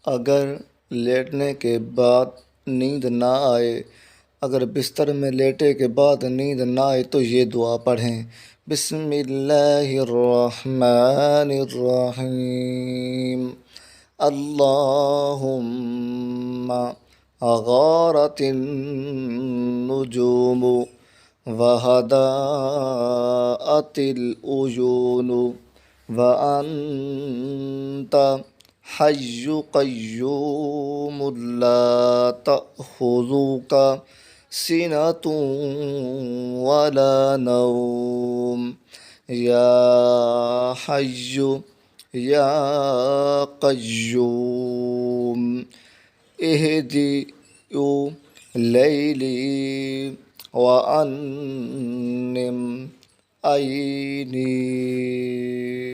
अगर लेटने के बाद नींद ना आए, अगर बिस्तर में लेटे के बाद नींद ना आए तो ये दुआ पढ़ें। बिस्मिल्लाहिर्रहमानिर्रहीम। अल्लाहुम्मा गारतिन नुजूमु वहदाअतिल उयूनु व अंता हय्यु क़य्यूमुल ला तअख़ुज़ुका सिनतुन वला नौम या हय्यु या क़य्यूम इहदियु लैली व अन्निम ऐनी।